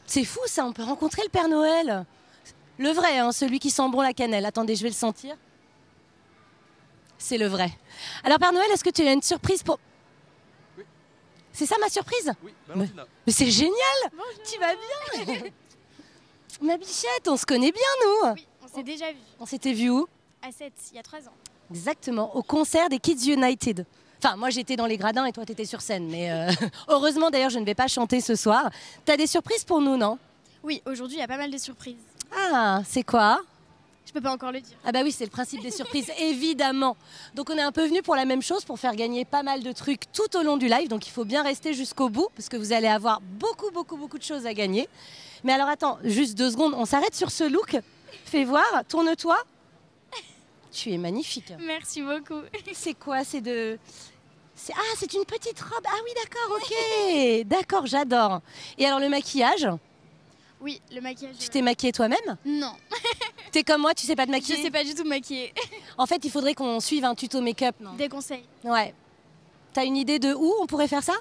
C'est fou ça, on peut rencontrer le Père Noël. Le vrai, hein, celui qui sent bon la cannelle. Attendez, je vais le sentir. C'est le vrai. Alors Père Noël, est-ce que tu as une surprise pour... Oui. C'est ça ma surprise? Oui, Valentina. Mais c'est génial. Bonjour. Tu vas bien? Ma bichette, on se connaît bien nous. Oui, on s'est déjà vu. On s'était vu où? À 7, il y a 3 ans. Exactement, au concert des Kids United. Enfin, moi j'étais dans les gradins et toi t'étais sur scène. Mais heureusement d'ailleurs, je ne vais pas chanter ce soir. T'as des surprises pour nous, non? Oui, aujourd'hui, il y a pas mal de surprises. Ah, c'est quoi? Je peux pas encore le dire. Ah bah oui, c'est le principe des surprises, évidemment. Donc on est un peu venu pour la même chose, pour faire gagner pas mal de trucs tout au long du live. Donc il faut bien rester jusqu'au bout, parce que vous allez avoir beaucoup de choses à gagner. Mais alors attends, juste 2 secondes, on s'arrête sur ce look. Fais voir, tourne-toi. Tu es magnifique. Merci beaucoup. C'est quoi? C'est une petite robe. Ah oui, d'accord, ok. D'accord, j'adore. Et alors le maquillage? Oui, le maquillage. Tu t'es maquillée toi-même? Non, T'es comme moi, tu sais pas te je maquiller? sais pas du tout me maquiller. En fait, il faudrait qu'on suive un tuto make-up, non? Des conseils. Ouais. T'as une idée de où on pourrait faire ça?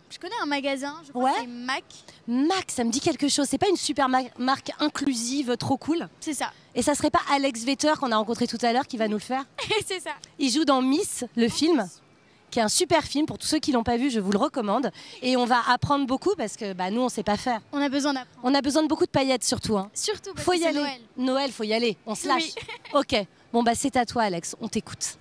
Je connais un magasin, je crois Ouais. que c'est MAC. Mac, ça me dit quelque chose. C'est pas une super marque inclusive trop cool? C'est ça. Et ça serait pas Alex Vetter qu'on a rencontré tout à l'heure qui va nous le faire? C'est ça. Il joue dans Miss, le film, qui est un super film. Pour tous ceux qui l'ont pas vu, je vous le recommande. Et on va apprendre beaucoup parce que bah, nous, on sait pas faire. On a besoin d'apprendre. On a besoin de beaucoup de paillettes surtout. Hein. Surtout parce Faut que y c'est aller. Noël. Noël, faut y aller. On se lâche. Oui. Ok. Bon bah c'est à toi, Alex. On t'écoute.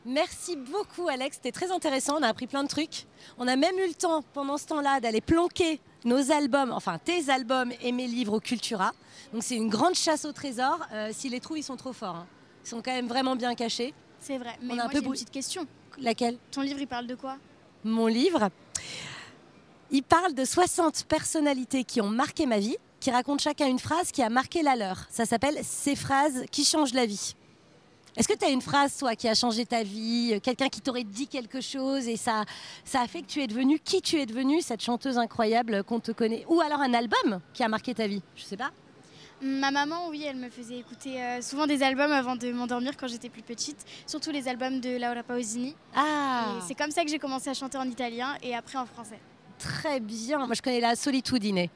Merci beaucoup, Alex. C'était très intéressant. On a appris plein de trucs. On a même eu le temps, pendant ce temps-là, d'aller planquer nos albums, enfin tes albums et mes livres au Cultura. Donc c'est une grande chasse au trésor. S'ils les trouvent, ils sont trop forts. Hein. Ils sont quand même vraiment bien cachés. C'est vrai. Mais On a moi, un peu j'ai une bou- petite question. Laquelle? Ton livre, il parle de quoi? Mon livre. Il parle de 60 personnalités qui ont marqué ma vie, qui racontent chacun une phrase qui a marqué la leur. Ça s'appelle « Ces phrases qui changent la vie ». Est-ce que tu as une phrase, toi, qui a changé ta vie, quelqu'un qui t'aurait dit quelque chose et ça a fait que tu es devenue qui tu es devenue, cette chanteuse incroyable qu'on te connaît? Ou alors un album qui a marqué ta vie? Je sais pas. Ma maman, oui, elle me faisait écouter souvent des albums avant de m'endormir quand j'étais plus petite. Surtout les albums de Laura Pausini. Ah, Et c'est comme ça que j'ai commencé à chanter en italien et après en français. très bien. Moi, je connais la Solitudine.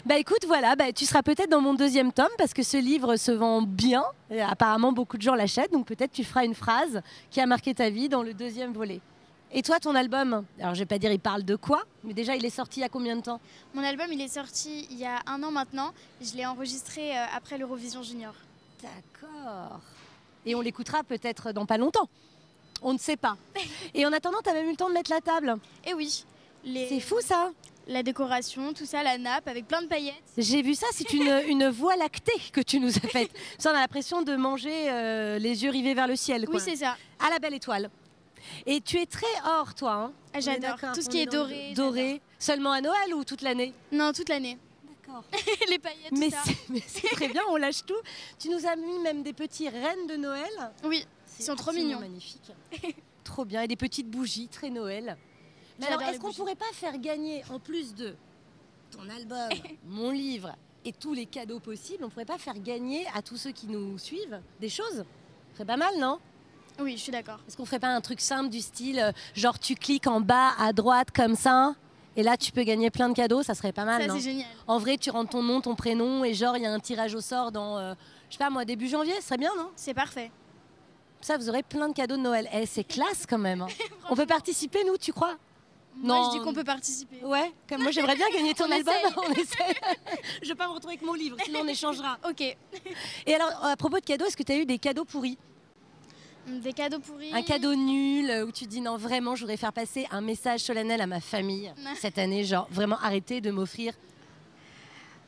Bah écoute, voilà, bah, tu seras peut-être dans mon 2e tome parce que ce livre se vend bien. Et apparemment, beaucoup de gens l'achètent. Donc peut-être tu feras une phrase qui a marqué ta vie dans le 2e volet. Et toi, ton album, alors je vais pas dire il parle de quoi, mais déjà il est sorti il y a combien de temps? Mon album, il est sorti il y a 1 an maintenant. Je l'ai enregistré après l'Eurovision Junior. D'accord. Et on l'écoutera peut-être dans pas longtemps. On ne sait pas. Et en attendant, tu as même eu le temps de mettre la table. Et oui, C'est fou ça. la décoration, tout ça, la nappe avec plein de paillettes. J'ai vu ça, c'est une voie lactée que tu nous as faite. Ça, on a l'impression de manger les yeux rivés vers le ciel. Quoi. Oui, c'est ça. À la belle étoile. Et tu es très or, toi. Hein. Ah, On est j'adore. d'accord, Tout ce on qui est dans le doré. Doré. Seulement à Noël ou toute l'année? Non, toute l'année. D'accord. Les paillettes, tout Mais ça. c'est très bien, on lâche tout. Tu nous as mis même des petits rennes de Noël. Oui, C'est ils sont trop absolument mignons. magnifiques. Trop bien. Et des petites bougies, très Noël. Mais alors, J'adore est-ce les qu'on bougies. pourrait pas faire gagner, en plus de ton album, mon livre et tous les cadeaux possibles, on pourrait pas faire gagner à tous ceux qui nous suivent des choses? Ce serait pas mal, non? Oui, je suis d'accord. Est-ce qu'on ferait pas un truc simple du style, genre tu cliques en bas à droite comme ça, et là tu peux gagner plein de cadeaux, ça serait pas mal, Ça, non? c'est génial. En vrai, tu rentres ton nom, ton prénom, et genre il y a un tirage au sort dans, je sais pas moi, début janvier, ce serait bien, non? C'est parfait. Ça, vous aurez plein de cadeaux de Noël. Eh, c'est classe quand même. Hein. On peut participer, nous, tu crois? Moi, Non. je dis qu'on peut participer. Ouais, comme moi j'aimerais bien gagner ton On album. essaye. On essaie. Je vais pas me retrouver avec mon livre, sinon on échangera. Ok. Et alors, à propos de cadeaux, est-ce que tu as eu des cadeaux pourris? Des cadeaux pourris. Un cadeau nul où tu dis non, vraiment, je voudrais faire passer un message solennel à ma famille cette année, genre vraiment arrêtez de m'offrir.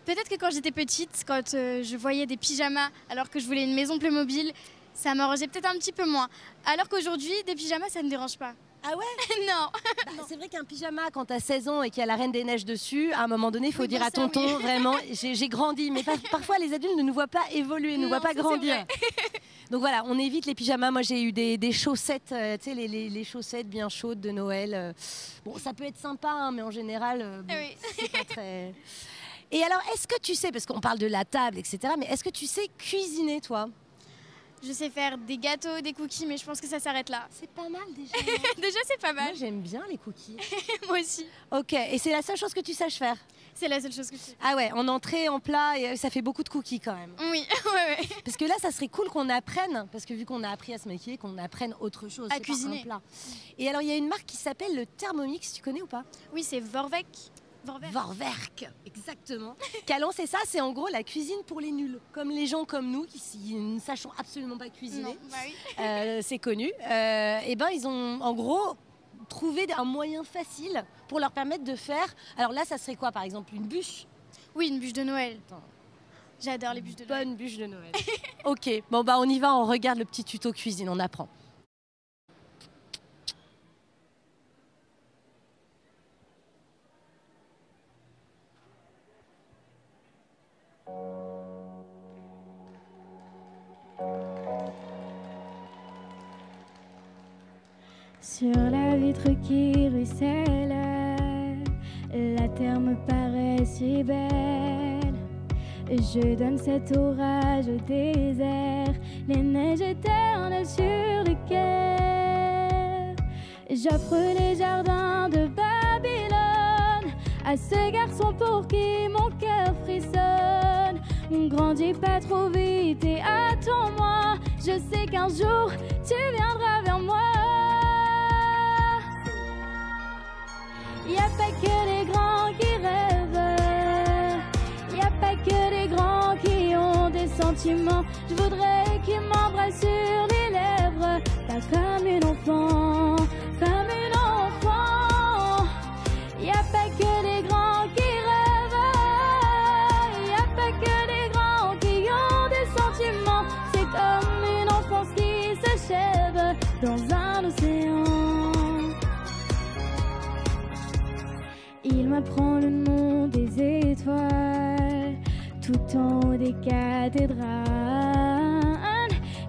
Peut-être que quand j'étais petite, quand je voyais des pyjamas alors que je voulais une maison Playmobil, ça m'arrangeait peut-être un petit peu moins. Alors qu'aujourd'hui, des pyjamas, ça ne me dérange pas. Ah ouais? Non. Bah, c'est vrai qu'un pyjama, quand t'as 16 ans et qu'il y a la Reine des Neiges dessus, à un moment donné, il faut Oui, dire bon, à ça, tonton, oui. vraiment, j'ai grandi. Mais parfois, les adultes ne nous voient pas évoluer, ne nous voient Non, pas ça, c'est grandir. vrai. Donc voilà, on évite les pyjamas. Moi, j'ai eu des chaussettes, tu sais, les chaussettes bien chaudes de Noël. Bon, ça peut être sympa, hein, mais en général, bon, Oui. c'est pas très... Et alors, est-ce que tu sais, parce qu'on parle de la table, etc., mais est-ce que tu sais cuisiner, toi? Je sais faire des gâteaux, des cookies, mais je pense que ça s'arrête là. C'est pas mal déjà. Déjà, c'est pas Moi, mal. j'aime bien les cookies. Moi aussi. Ok, et c'est la seule chose que tu saches faire? C'est la seule chose que je sais. Ah ouais, en entrée, en plat, et ça fait beaucoup de cookies quand même. Oui, ouais. Parce que là, ça serait cool qu'on apprenne, parce que vu qu'on a appris à se maquiller, qu'on apprenne autre chose. À c'est pas cuisiner. un plat. Et alors, il y a une marque qui s'appelle le Thermomix, tu connais ou pas? Oui, c'est Vorwerk. Vorwerk, exactement. Qui a lancé ça, c'est en gros la cuisine pour les nuls. Comme les gens comme nous, qui ne sachons absolument pas cuisiner. Non, bah oui. C'est connu. Et ben, ils ont en gros trouvé un moyen facile pour leur permettre de faire. Alors là, ça serait quoi par exemple? Une bûche? Oui, une bûche de Noël. Attends. J'adore les bûches de Noël. Bonne bûche de Noël. Ok, bon bah on y va, on regarde le petit tuto cuisine, on apprend. Sur la vitre qui ruisselle, la terre me paraît si belle. Je donne cet orage au désert, les neiges éternelles sur le cœur. J'offre les jardins de Babylone à ce garçon pour qui mon cœur frissonne. Grandis pas trop vite et attends-moi, je sais qu'un jour tu viendras vers moi. Y a pas que les grands qui rêvent, y a pas que les grands qui ont des sentiments. Je voudrais qu'ils m'embrassent sur les lèvres, pas comme une enfant, comme une enfant. Y a pas que les grands qui rêvent, y a pas que les grands qui ont des sentiments. C'est comme une enfance qui s'achève dans un océan. Il m'apprend le nom des étoiles, tout en haut des cathédrales.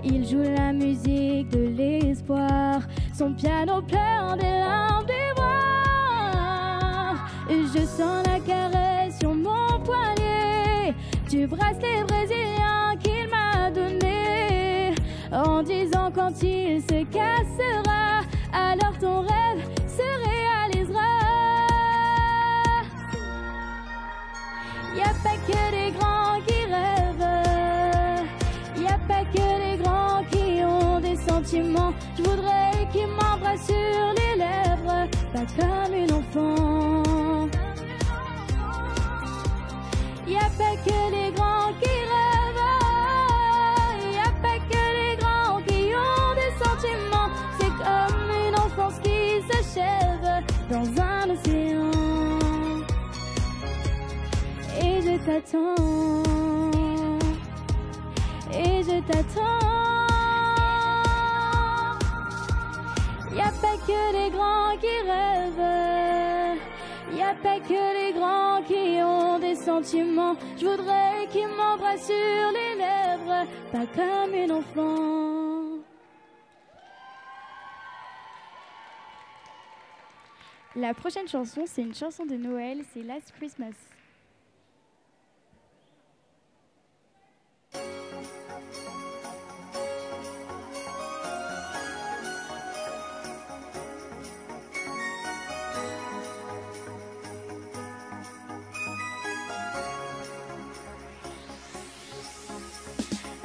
Il joue la musique de l'espoir, son piano pleure des larmes d'ivoire. Je sens la caresse sur mon poignet du bracelet brésilien qu'il m'a donné, en disant quand il se cassera, alors ton rêve se réalisera. Y a pas que les grands qui rêvent, y a pas que les grands qui ont des sentiments. Je voudrais qu'ils m'embrassent sur les lèvres, pas comme une enfant. Y a pas que les grands qui rêvent, y a pas que les grands qui ont des sentiments. C'est comme une enfance qui s'achève dans un océan. Et je t'attends, et je t'attends. Y a pas que les grands qui rêvent, y a pas que les grands qui ont des sentiments. Je voudrais qu'ils m'embrassent sur les lèvres, pas comme une enfant. La prochaine chanson, c'est une chanson de Noël, c'est Last Christmas.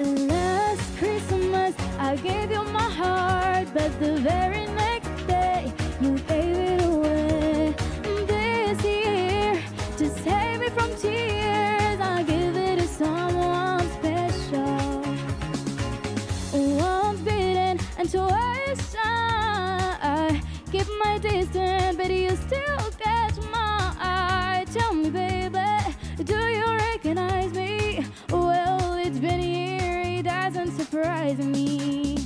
Last Christmas I gave you my heart, but the very next day you gave it away. This year, to save me from tears, I give it to someone special. Once bitten and twice shy, I keep my distance, but you still catch my eye. Tell me, baby, do you recognize me? Well, it's been a year, it doesn't surprise me.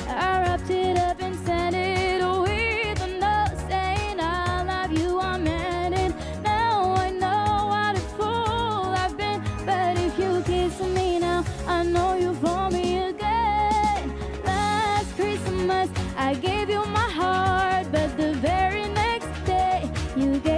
I wrapped it up and sent it with a note saying I love you, I meant it. Now I know what a fool I've been, but if you kiss me now, I know you for me again. Last Christmas I gave you my heart, but the very next day you gave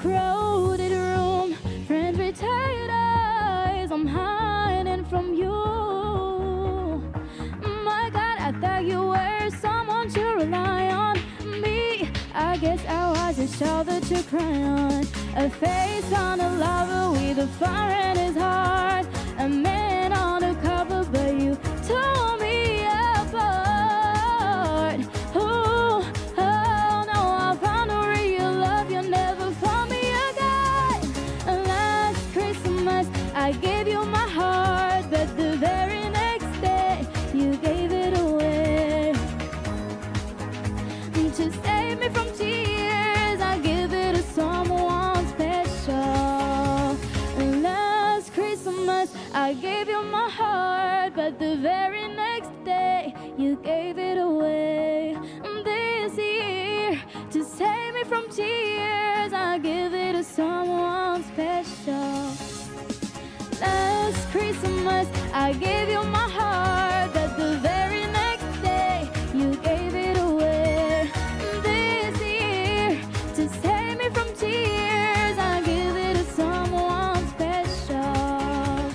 crowded room, friends with tired eyes, I'm hiding from you. My God, I thought you were someone to rely on. Me, I guess I was a shoulder to cry on. A face on a lover with a fire in his heart. A man on a cover, but you tore me apart. Oh, oh no, I found a real love. You never found me a guy. Last Christmas, I gave you my heart, but the very next day, you gave it away. To save me from tears, I give it to someone special. Last Christmas, I gave you my heart, but the very next day, you gave it away. This year, to save me from tears, I give it to someone special. Last Christmas, I gave you my heart, but the very next day, you gave it away. This year, to save me from tears, I give it to someone special.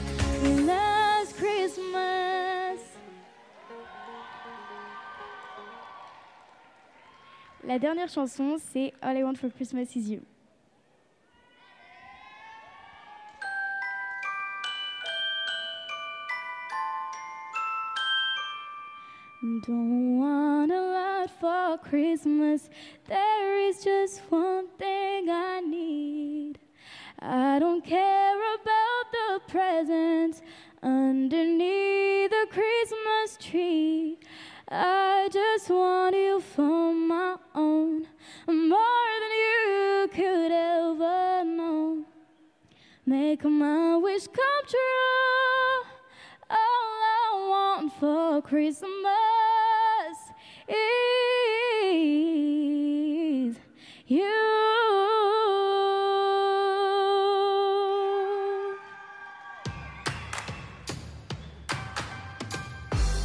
Last Christmas. La dernière chanson, c'est All I Want for Christmas Is You. Don't want a lot for Christmas. There is just one thing I need. I don't care about the presents underneath the Christmas tree. I just want you for my own, more than you could ever know. Make my wish come true. All I want for Christmas is you.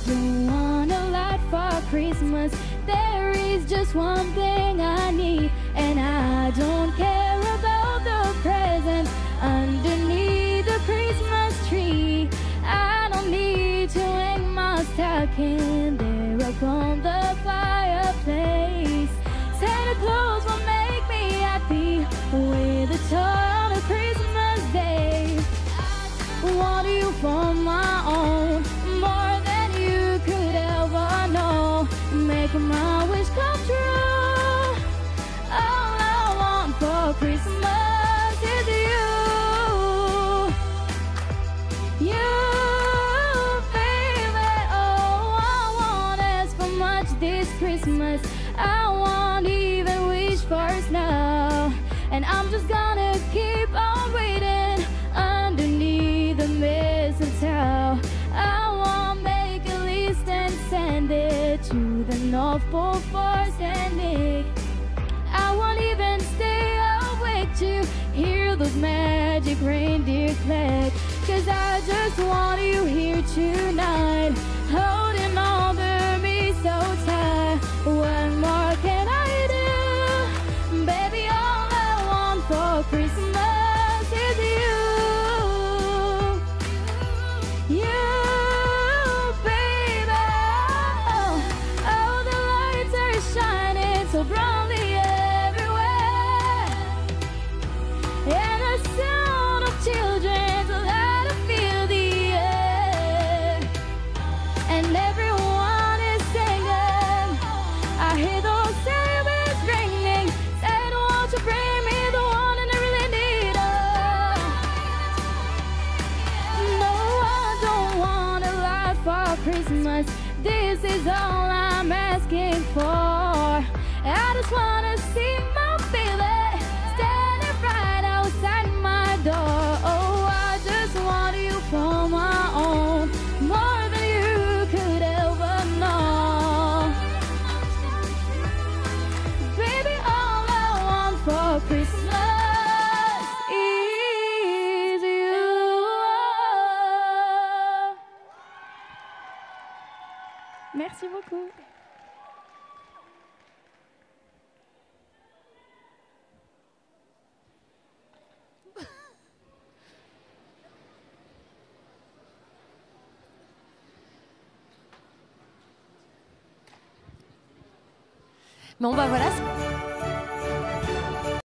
Don't want a lot for Christmas. There is just one thing I need, and I don't care about the presents underneath the Christmas tree. I don't need to hang my stocking there upon the fireplace. Santa Claus will make me happy with a toy on a Christmas day. Want you for my own, more than you could ever know. Make my wish come true. All I want for Christmas is you. You, baby, oh, I won't ask for much this Christmas. I won't even wish for snow. And I'm just gonna keep on waiting underneath the mistletoe. I won't make a list and send it to the North Pole for Sandy. I won't even stay awake to hear those magic reindeer click. 'Cause I just want you here tonight, holding on to me so tight. What more can I do? Baby, all I want for Christmas is you. You, baby. Oh, the lights are shining so brightly everywhere. And the sound of children's light to fill the air. And everyone is singing. I hear those sabers ringing. Said, won't you bring me the one and I really need? No, I don't want a lot for Christmas. This is all I'm asking for. I just wanna see my baby standing right outside my door. Oh, I just want you for my own, more than you could ever know. Baby, all I want for Christmas is you. Merci beaucoup. Bon bah voilà.